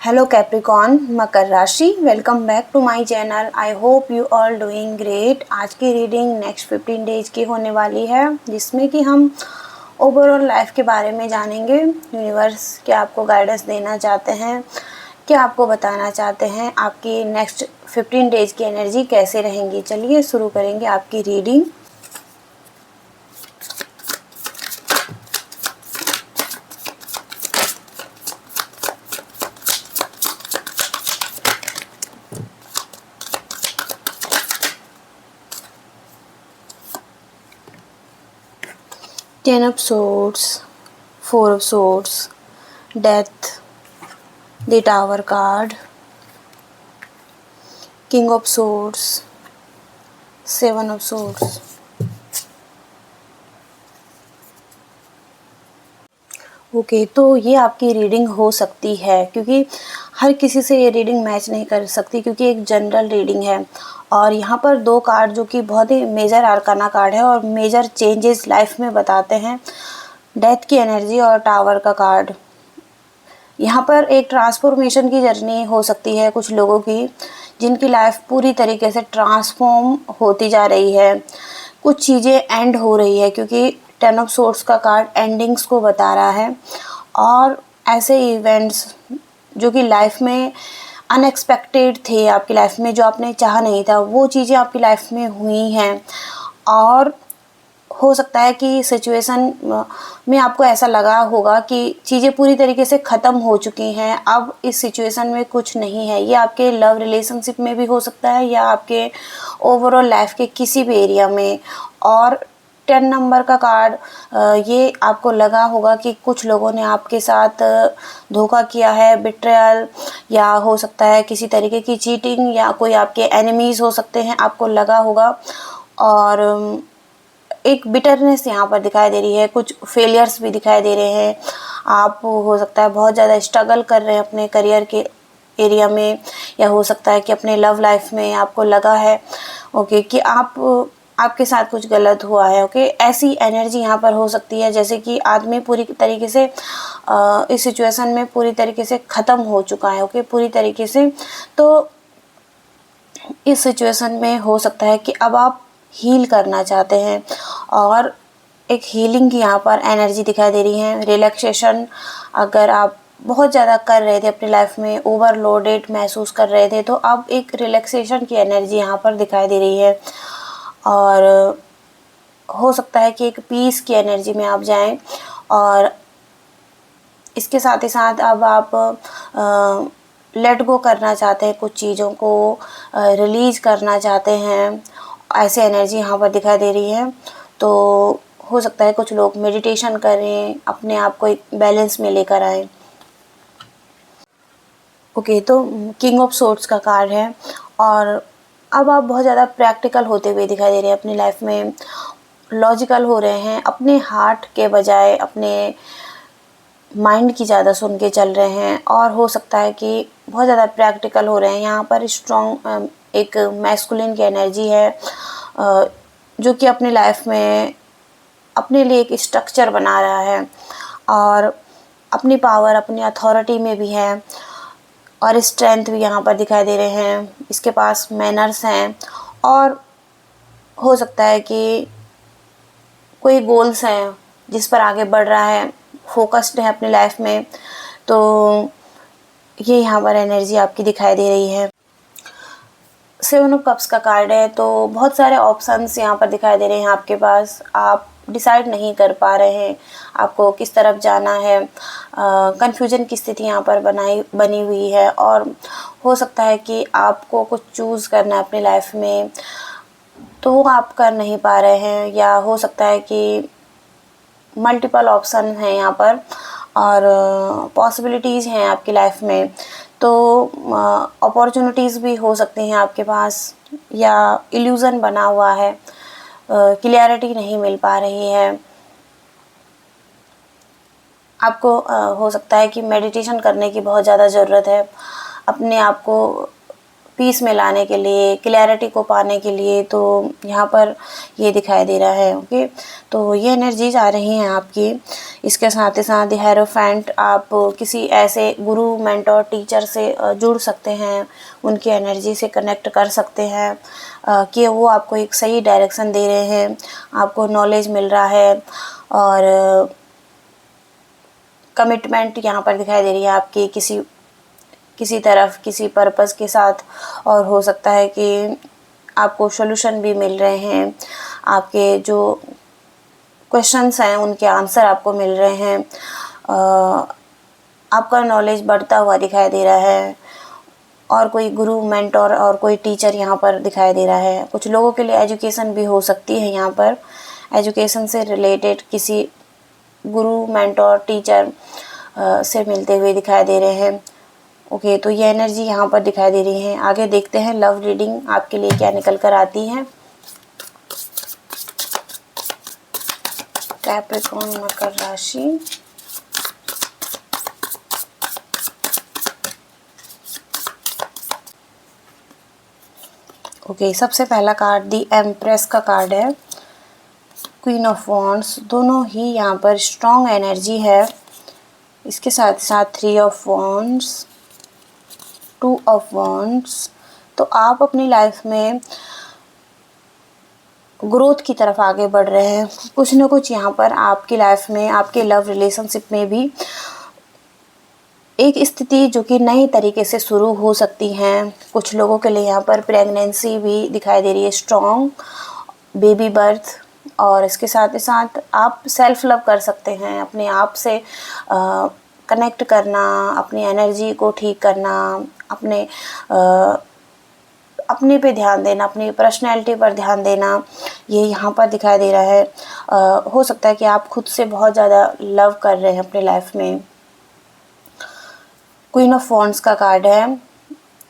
Hello Capricorn मकर राशि, welcome back to my channel. I hope you all doing great. आज की reading next 15 days की होने वाली है, जिसमें कि हम ओवरऑल लाइफ के बारे में जानेंगे। यूनिवर्स क्या आपको गाइडेंस देना चाहते हैं, क्या आपको बताना चाहते हैं, आपकी नेक्स्ट 15 डेज की एनर्जी कैसे रहेंगी। चलिए शुरू करेंगे आपकी reading. Ten of Swords, Four of Swords, Death, the Tower card, King of Swords, Seven of Swords। Okay, तो ये आपकी रीडिंग हो सकती है, क्योंकि हर किसी से ये रीडिंग मैच नहीं कर सकती, क्योंकि एक जनरल रीडिंग है। और यहाँ पर दो कार्ड जो कि बहुत ही मेजर आर्काना कार्ड है और मेजर चेंजेस लाइफ में बताते हैं, डेथ की एनर्जी और टावर का कार्ड। यहाँ पर एक ट्रांसफॉर्मेशन की जर्नी हो सकती है कुछ लोगों की, जिनकी लाइफ पूरी तरीके से ट्रांसफॉर्म होती जा रही है। कुछ चीज़ें एंड हो रही है, क्योंकि 10 ऑफ सोर्ड्स का कार्ड एंडिंग्स को बता रहा है। और ऐसे इवेंट्स जो कि लाइफ में अनएक्सपेक्टेड थे, आपकी लाइफ में जो आपने चाहा नहीं था, वो चीज़ें आपकी लाइफ में हुई हैं। और हो सकता है कि सिचुएशन में आपको ऐसा लगा होगा कि चीज़ें पूरी तरीके से ख़त्म हो चुकी हैं, अब इस सिचुएशन में कुछ नहीं है। ये आपके लव रिलेशनशिप में भी हो सकता है या आपके ओवरऑल लाइफ के किसी भी एरिया में। और 10 नंबर का कार्ड, ये आपको लगा होगा कि कुछ लोगों ने आपके साथ धोखा किया है, बिट्रेयल, या हो सकता है किसी तरीके की चीटिंग, या कोई आपके एनिमीज़ हो सकते हैं, आपको लगा होगा। और एक बिटरनेस यहाँ पर दिखाई दे रही है, कुछ फेलियर्स भी दिखाई दे रहे हैं। आप हो सकता है बहुत ज़्यादा स्ट्रगल कर रहे हैं अपने करियर के एरिया में, या हो सकता है कि अपने लव लाइफ में आपको लगा है ओके कि आपके साथ कुछ गलत हुआ है। ओके, ऐसी एनर्जी यहाँ पर हो सकती है जैसे कि आदमी पूरी तरीके से इस सिचुएशन में पूरी तरीके से ख़त्म हो चुका है। ओके, पूरी तरीके से। तो इस सिचुएशन में हो सकता है कि अब आप हील करना चाहते हैं, और एक हीलिंग की यहाँ पर एनर्जी दिखाई दे रही है। रिलैक्सेशन, अगर आप बहुत ज़्यादा कर रहे थे अपनी लाइफ में, ओवरलोडेड महसूस कर रहे थे, तो अब एक रिलैक्सेशन की एनर्जी यहाँ पर दिखाई दे रही है। और हो सकता है कि एक पीस की एनर्जी में आप जाएं, और इसके साथ ही साथ अब आप लेट गो करना चाहते हैं, कुछ चीज़ों को रिलीज़ करना चाहते हैं। ऐसे एनर्जी यहाँ पर दिखाई दे रही है। तो हो सकता है कुछ लोग मेडिटेशन करें, अपने आप को एक बैलेंस में लेकर आए। ओके, तो किंग ऑफ सोर्ड्स का कार्ड है, और अब आप बहुत ज़्यादा प्रैक्टिकल होते हुए दिखाई दे रहे हैं अपनी लाइफ में, लॉजिकल हो रहे हैं, अपने हार्ट के बजाय अपने माइंड की ज़्यादा सुन के चल रहे हैं। और हो सकता है कि बहुत ज़्यादा प्रैक्टिकल हो रहे हैं। यहाँ पर स्ट्रॉन्ग एक मैस्कुलिन की एनर्जी है, जो कि अपनी लाइफ में अपने लिए एक स्ट्रक्चर बना रहा है, और अपनी पावर, अपनी अथॉरिटी में भी है, और स्ट्रेंथ भी यहाँ पर दिखाई दे रहे हैं। इसके पास मैनर्स हैं, और हो सकता है कि कोई गोल्स हैं जिस पर आगे बढ़ रहा है, फोकस्ड है अपनी लाइफ में। तो ये यहाँ पर एनर्जी आपकी दिखाई दे रही है। 7 ऑफ कप्स का कार्ड है, तो बहुत सारे ऑप्शंस यहाँ पर दिखाई दे रहे हैं आपके पास। आप डिसाइड नहीं कर पा रहे हैं आपको किस तरफ जाना है। कन्फ्यूजन की स्थिति यहाँ पर बनी हुई है, और हो सकता है कि आपको कुछ चूज़ करना है अपनी लाइफ में, तो वो आप कर नहीं पा रहे हैं। या हो सकता है कि मल्टीपल ऑप्शन हैं यहाँ पर, और पॉसिबिलिटीज़ हैं आपकी लाइफ में। तो अपॉर्चुनिटीज़ भी हो सकती हैं आपके पास, या इल्यूज़न बना हुआ है, क्लियरिटी नहीं मिल पा रही है आपको। हो सकता है कि मेडिटेशन करने की बहुत ज़्यादा ज़रूरत है, अपने आप को पीस में लाने के लिए, क्लैरिटी को पाने के लिए, तो यहाँ पर ये दिखाई दे रहा है। ओके, तो ये एनर्जीज आ रही हैं आपकी। इसके साथ ही साथ हेरोफेंट, आप किसी ऐसे गुरु, मेंटोर, टीचर से जुड़ सकते हैं, उनकी एनर्जी से कनेक्ट कर सकते हैं कि वो आपको एक सही डायरेक्शन दे रहे हैं, आपको नॉलेज मिल रहा है। और कमिटमेंट यहाँ पर दिखाई दे रही है आपकी किसी तरफ, किसी पर्पस के साथ। और हो सकता है कि आपको सॉल्यूशन भी मिल रहे हैं, आपके जो क्वेश्चंस हैं उनके आंसर आपको मिल रहे हैं। आपका नॉलेज बढ़ता हुआ दिखाई दे रहा है। और कोई गुरु, मेंटोर और कोई टीचर यहाँ पर दिखाई दे रहा है। कुछ लोगों के लिए एजुकेशन भी हो सकती है यहाँ पर, एजुकेशन से रिलेटेड किसी गुरु, मेंटोर, टीचर से मिलते हुए दिखाई दे रहे हैं। ओके, तो ये एनर्जी यहाँ पर दिखाई दे रही है। आगे देखते हैं लव रीडिंग आपके लिए क्या निकल कर आती है। कैप्रिकॉर्न, मकर राशि। ओके, सबसे पहला कार्ड दी एम्प्रेस का कार्ड है, क्वीन ऑफ वॉन्ड्स। दोनों ही यहाँ पर स्ट्रॉन्ग एनर्जी है। इसके साथ साथ 3 ऑफ वॉन्ड्स, 2 ऑफ वॉन्ड्स। तो आप अपनी लाइफ में ग्रोथ की तरफ आगे बढ़ रहे हैं। कुछ ना कुछ यहाँ पर आपकी लाइफ में, आपके लव रिलेशनशिप में भी एक स्थिति जो कि नई तरीके से शुरू हो सकती हैं। कुछ लोगों के लिए यहाँ पर प्रेगनेंसी भी दिखाई दे रही है, स्ट्रॉन्ग बेबी बर्थ। और इसके साथ ही साथ आप सेल्फ लव कर सकते हैं, अपने आप से कनेक्ट करना, अपनी एनर्जी को ठीक करना, अपने पे ध्यान देना, अपनी पर्सनैलिटी पर ध्यान देना, ये यहाँ पर दिखाई दे रहा है। हो सकता है कि आप खुद से बहुत ज़्यादा लव कर रहे हैं अपनी लाइफ में। क्वीन ऑफ वॉन्ड्स का कार्ड है,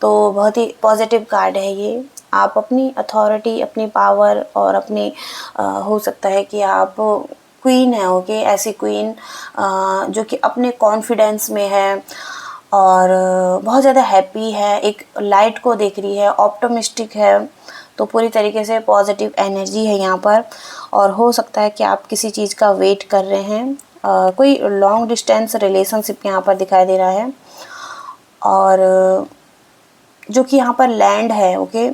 तो बहुत ही पॉजिटिव कार्ड है ये। आप अपनी अथॉरिटी, अपनी पावर और अपनी हो सकता है कि आप क्वीन है, ओके, ऐसी क्वीन जो कि अपने कॉन्फिडेंस में है और बहुत ज़्यादा हैप्पी है, एक लाइट को देख रही है, ऑप्टिमिस्टिक है। तो पूरी तरीके से पॉजिटिव एनर्जी है यहाँ पर। और हो सकता है कि आप किसी चीज़ का वेट कर रहे हैं, कोई लॉन्ग डिस्टेंस रिलेशनशिप यहाँ पर दिखाई दे रहा है। और जो कि यहाँ पर लैंड है, ओके।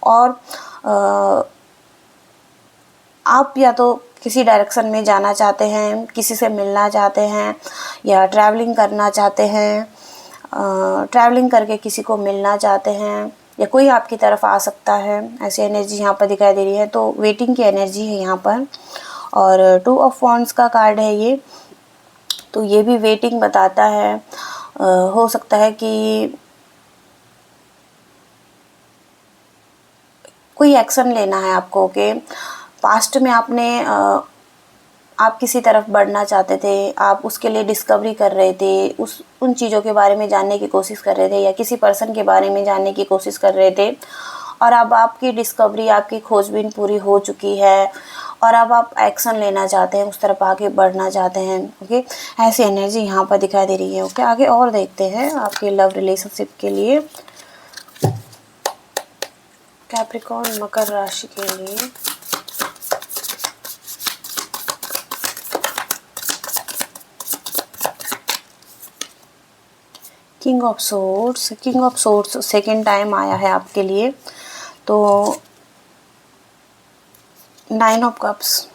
और आप या तो किसी डायरेक्शन में जाना चाहते हैं, किसी से मिलना चाहते हैं, या ट्रैवलिंग करना चाहते हैं, ट्रैवलिंग करके किसी को मिलना चाहते हैं, या कोई आपकी तरफ आ सकता है। ऐसी एनर्जी यहाँ पर दिखाई दे रही है। तो वेटिंग की एनर्जी है यहाँ पर। और 2 ऑफ वॉन्ड्स का कार्ड है ये, तो ये भी वेटिंग बताता है। हो सकता है कि कोई एक्शन लेना है आपको कि पास्ट में आप किसी तरफ बढ़ना चाहते थे, आप उसके लिए डिस्कवरी कर रहे थे, उन चीज़ों के बारे में जानने की कोशिश कर रहे थे, या किसी पर्सन के बारे में जानने की कोशिश कर रहे थे। और अब आपकी डिस्कवरी, आपकी खोजबीन पूरी हो चुकी है और अब आप एक्शन लेना चाहते हैं, उस तरफ आगे बढ़ना चाहते हैं। ओके, ऐसी एनर्जी यहाँ पर दिखाई दे रही है। ओके, आगे और देखते हैं आपके लव रिलेशनशिप के लिए, कैप्रिकॉर्न, मकर राशि के लिए। King of swords second time आया है आपके लिए। तो 9 of cups,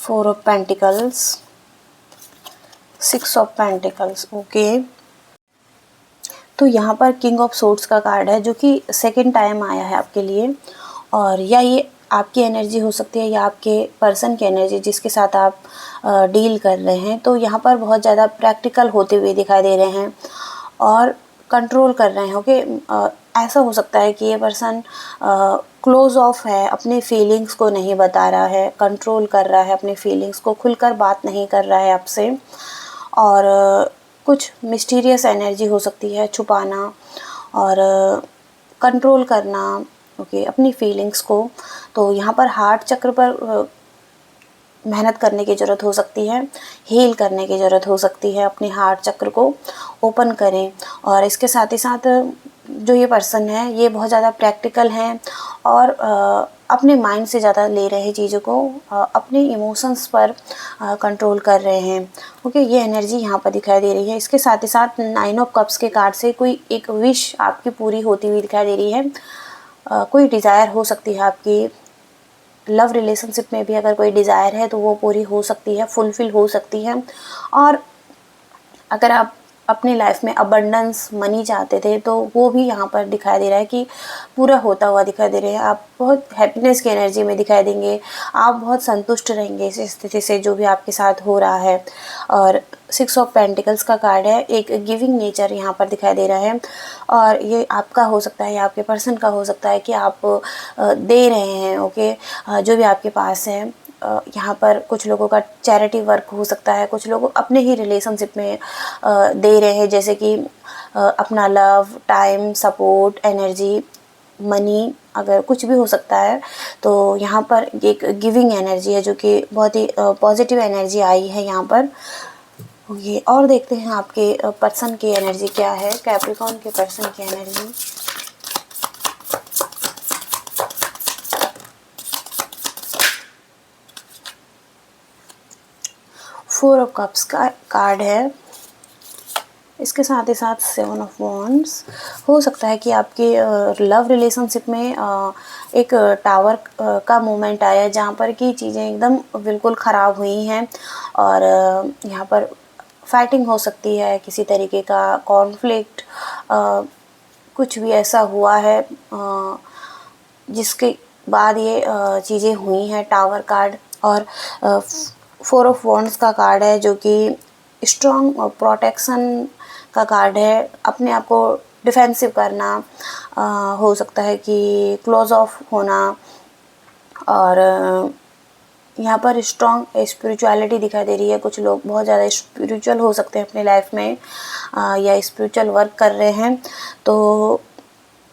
4 of pentacles, 6 of pentacles. Okay, तो यहाँ पर किंग ऑफ सोर्ड्स का कार्ड है जो कि सेकेंड टाइम आया है आपके लिए। और या ये आपकी एनर्जी हो सकती है या आपके पर्सन की एनर्जी जिसके साथ आप डील कर रहे हैं। तो यहाँ पर बहुत ज़्यादा प्रैक्टिकल होते हुए दिखाई दे रहे हैं और कंट्रोल कर रहे हैं। ओके, ऐसा हो सकता है कि ये पर्सन क्लोज ऑफ है, अपनी फीलिंग्स को नहीं बता रहा है, कंट्रोल कर रहा है अपनी फीलिंग्स को, खुलकर बात नहीं कर रहा है आपसे। और कुछ मिस्टीरियस एनर्जी हो सकती है, छुपाना और कंट्रोल करना, ओके, अपनी फीलिंग्स को। तो यहाँ पर हार्ट चक्र पर मेहनत करने की ज़रूरत हो सकती है, हील करने की ज़रूरत हो सकती है। अपने हार्ट चक्र को ओपन करें। और इसके साथ ही साथ जो ये पर्सन है ये बहुत ज़्यादा प्रैक्टिकल हैं और अपने माइंड से ज़्यादा ले रहे हैं चीज़ों को, अपने इमोशंस पर कंट्रोल कर रहे हैं। ओके, ये एनर्जी यहाँ पर दिखाई दे रही है। इसके साथ ही साथ 9 ऑफ कप्स के कार्ड से कोई एक विश आपकी पूरी होती हुई दिखाई दे रही है। कोई डिज़ायर हो सकती है आपकी लव रिलेशनशिप में भी, अगर कोई डिज़ायर है तो वो पूरी हो सकती है, फुलफ़िल हो सकती है। और अगर आप अपनी लाइफ में अबंडेंस मनी चाहते थे तो वो भी यहाँ पर दिखाई दे रहा है कि पूरा होता हुआ दिखाई दे रहे हैं। आप बहुत हैप्पीनेस की एनर्जी में दिखाई देंगे, आप बहुत संतुष्ट रहेंगे इस स्थिति से जो भी आपके साथ हो रहा है। और 6 ऑफ पेंटिकल्स का कार्ड है, एक गिविंग नेचर यहाँ पर दिखाई दे रहा है। और ये आपका हो सकता है या आपके पर्सन का हो सकता है कि आप दे रहे हैं। ओके, जो भी आपके पास है। यहाँ पर कुछ लोगों का चैरिटी वर्क हो सकता है, कुछ लोग अपने ही रिलेशनशिप में दे रहे हैं, जैसे कि अपना love, time, support, energy, money, अगर कुछ भी हो सकता है। तो यहाँ पर एक गिविंग एनर्जी है जो कि बहुत ही पॉजिटिव एनर्जी आई है यहाँ पर। ये और देखते हैं आपके पर्सन की एनर्जी क्या है, कैप्रिकॉर्न के पर्सन की एनर्जी। फोर ऑफ कप्स का कार्ड है। इसके साथ ही साथ 7 ऑफ वॉन्ड्स। हो सकता है कि आपके लव रिलेशनशिप में एक टावर का मोमेंट आया है जहाँ पर कि चीज़ें एकदम बिल्कुल ख़राब हुई हैं। और यहाँ पर फाइटिंग हो सकती है, किसी तरीके का कॉन्फ्लिक्ट, कुछ भी ऐसा हुआ है जिसके बाद ये चीज़ें हुई हैं। टावर कार्ड और 4 ऑफ वॉन्ड्स का कार्ड है जो कि स्ट्रॉन्ग प्रोटेक्शन का कार्ड है। अपने आप को डिफेंसिव करना, हो सकता है कि क्लोज ऑफ होना। और यहाँ पर स्ट्रॉन्ग स्पिरिचुअलिटी दिखाई दे रही है। कुछ लोग बहुत ज़्यादा स्पिरिचुअल हो सकते हैं अपनी लाइफ में, या स्पिरिचुअल वर्क कर रहे हैं। तो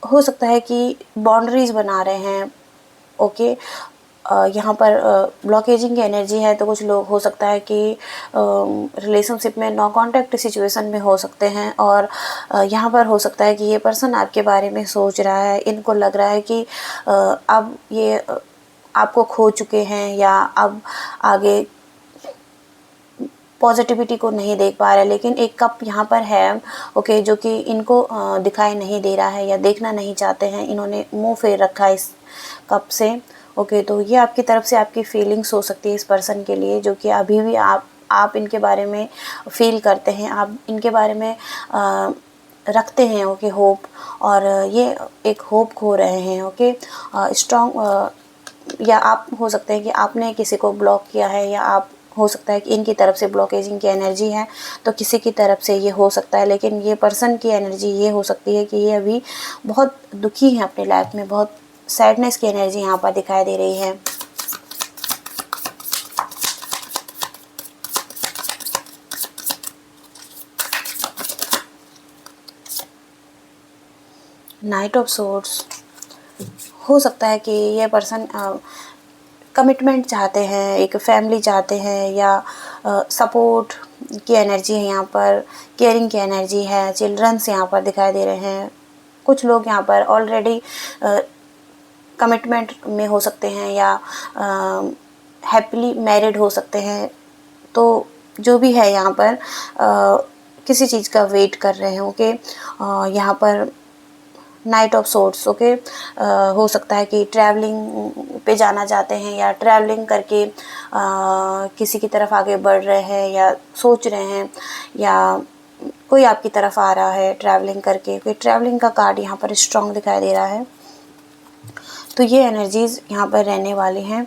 हो सकता है कि बाउंड्रीज बना रहे हैं। ओके, यहाँ पर ब्लॉकेजिंग की एनर्जी है, तो कुछ लोग हो सकता है कि रिलेशनशिप में नो कांटेक्ट सिचुएशन में हो सकते हैं। और यहाँ पर हो सकता है कि ये पर्सन आपके बारे में सोच रहा है, इनको लग रहा है कि अब ये आपको खो चुके हैं या अब आगे पॉजिटिविटी को नहीं देख पा रहे। लेकिन एक कप यहाँ पर है, ओके, जो कि इनको दिखाई नहीं दे रहा है या देखना नहीं चाहते हैं। इन्होंने मुंह फेर रखा है इस कप से। ओके, तो ये आपकी तरफ से आपकी फीलिंग्स हो सकती है इस पर्सन के लिए, जो कि अभी भी आप इनके बारे में फील करते हैं, आप इनके बारे में रखते हैं। Okay, hope. और ये एक होप खो रहे हैं। ओके, स्ट्रॉन्ग, या आप हो सकते हैं कि आपने किसी को ब्लॉक किया है, या आप हो सकता है कि इनकी तरफ से ब्लॉकेजिंग की एनर्जी है, तो किसी की तरफ से ये हो सकता है। लेकिन ये पर्सन की एनर्जी ये हो सकती है कि ये अभी बहुत दुखी है अपनी लाइफ में, बहुत सैडनेस की एनर्जी यहाँ पर दिखाई दे रही है। Night of swords. हो सकता है कि ये पर्सन कमिटमेंट चाहते हैं, एक फैमिली चाहते हैं, या सपोर्ट की एनर्जी है यहाँ पर, केयरिंग की एनर्जी है। चिल्ड्रंस यहाँ पर दिखाई दे रहे हैं। कुछ लोग यहाँ पर ऑलरेडी कमिटमेंट में हो सकते हैं, या हैप्पीली मैरिड हो सकते हैं। तो जो भी है यहाँ पर किसी चीज़ का वेट कर रहे हैं। ओके, यहाँ पर नाइट ऑफ सोर्ड्स। ओके, हो सकता है कि ट्रैवलिंग पे जाना चाहते हैं, या ट्रैवलिंग करके किसी की तरफ आगे बढ़ रहे हैं, या सोच रहे हैं, या कोई आपकी तरफ आ रहा है ट्रैवलिंग करके। कोई ट्रैवलिंग का कार्ड यहाँ पर स्ट्रॉन्ग दिखाई दे रहा है। तो ये एनर्जीज़ यहाँ पर रहने वाली हैं।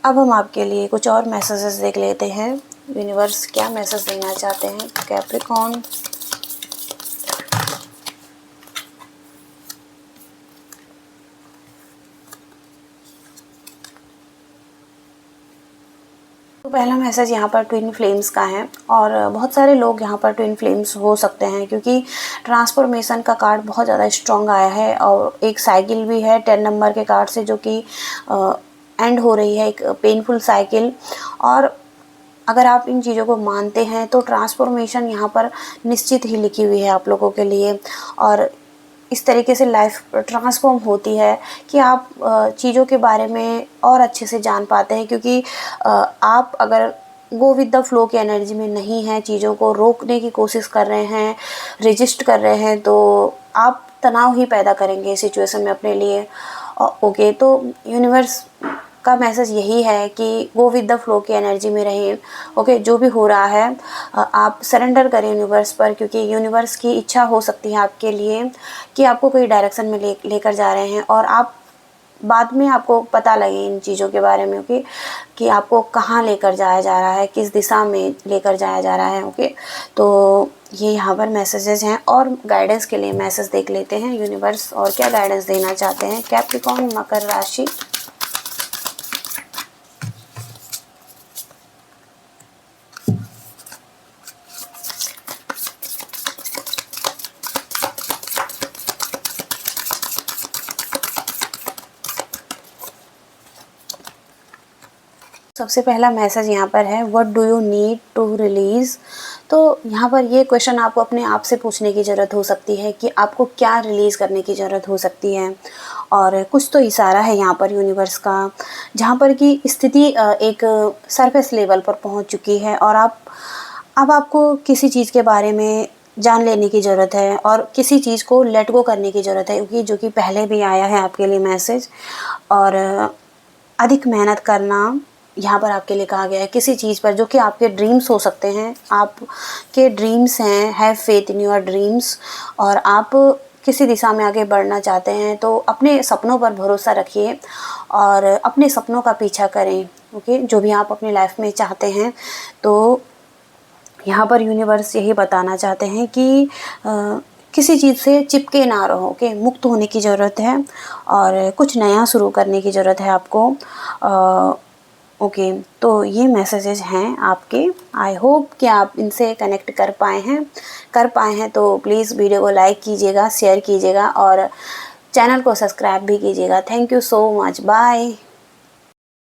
अब हम आपके लिए कुछ और मैसेजेस देख लेते हैं। यूनिवर्स क्या मैसेज देना चाहते हैं कैप्रिकॉर्न। तो पहला मैसेज यहाँ पर ट्विन फ्लेम्स का है, और बहुत सारे लोग यहाँ पर ट्विन फ्लेम्स हो सकते हैं, क्योंकि ट्रांसफॉर्मेशन का कार्ड बहुत ज़्यादा स्ट्रॉन्ग आया है। और एक साइकिल भी है 10 नंबर के कार्ड से, जो कि एंड हो रही है, एक पेनफुल साइकिल। और अगर आप इन चीज़ों को मानते हैं तो ट्रांसफॉर्मेशन यहाँ पर निश्चित ही लिखी हुई है आप लोगों के लिए। और इस तरीके से लाइफ ट्रांसफॉर्म होती है कि आप चीज़ों के बारे में और अच्छे से जान पाते हैं, क्योंकि आप अगर गो विद द फ्लो की एनर्जी में नहीं हैं, चीज़ों को रोकने की कोशिश कर रहे हैं, रेजिस्ट कर रहे हैं, तो आप तनाव ही पैदा करेंगे इस सिचुएशन में अपने लिए। ओके, तो यूनिवर्स का मैसेज यही है कि गो विद द फ्लो की एनर्जी में रहें। ओके, जो भी हो रहा है आप सरेंडर करें यूनिवर्स पर, क्योंकि यूनिवर्स की इच्छा हो सकती है आपके लिए कि आपको कोई डायरेक्शन में लेकर जा रहे हैं, और आप बाद में आपको पता लगे इन चीज़ों के बारे में। ओके, कि आपको कहाँ लेकर जाया जा रहा है, किस दिशा में लेकर जाया जा रहा है। ओके, तो ये यहाँ पर मैसेजेस हैं। और गाइडेंस के लिए मैसेज देख लेते हैं यूनिवर्स और क्या गाइडेंस देना चाहते हैं कैप्रिकॉर्न मकर राशि। सबसे पहला मैसेज यहाँ पर है, what do you need to release. तो यहाँ पर ये क्वेश्चन आपको अपने आप से पूछने की ज़रूरत हो सकती है कि आपको क्या रिलीज़ करने की ज़रूरत हो सकती है। और कुछ तो इशारा है यहाँ पर यूनिवर्स का, जहाँ पर कि स्थिति एक सरफेस लेवल पर पहुँच चुकी है, और अब आपको किसी चीज़ के बारे में जान लेने की ज़रूरत है और किसी चीज़ को लेट गो करने की ज़रूरत है, क्योंकि जो कि पहले भी आया है आपके लिए मैसेज। और अधिक मेहनत करना यहाँ पर आपके लिए कहा गया है किसी चीज़ पर, जो कि आपके ड्रीम्स हो सकते हैं, आपके ड्रीम्स हैं। Have faith in your dreams. और आप किसी दिशा में आगे बढ़ना चाहते हैं तो अपने सपनों पर भरोसा रखिए और अपने सपनों का पीछा करें। ओके, जो भी आप अपनी लाइफ में चाहते हैं। तो यहाँ पर यूनिवर्स यही बताना चाहते हैं कि किसी चीज़ से चिपके ना रहो। ओके, मुक्त होने की ज़रूरत है और कुछ नया शुरू करने की ज़रूरत है आपको। ओके, तो ये मैसेजेस हैं आपके। आई होप कि आप इनसे कनेक्ट कर पाए हैं। तो प्लीज़ वीडियो को लाइक कीजिएगा, शेयर कीजिएगा और चैनल को सब्सक्राइब भी कीजिएगा। Thank you so much, bye.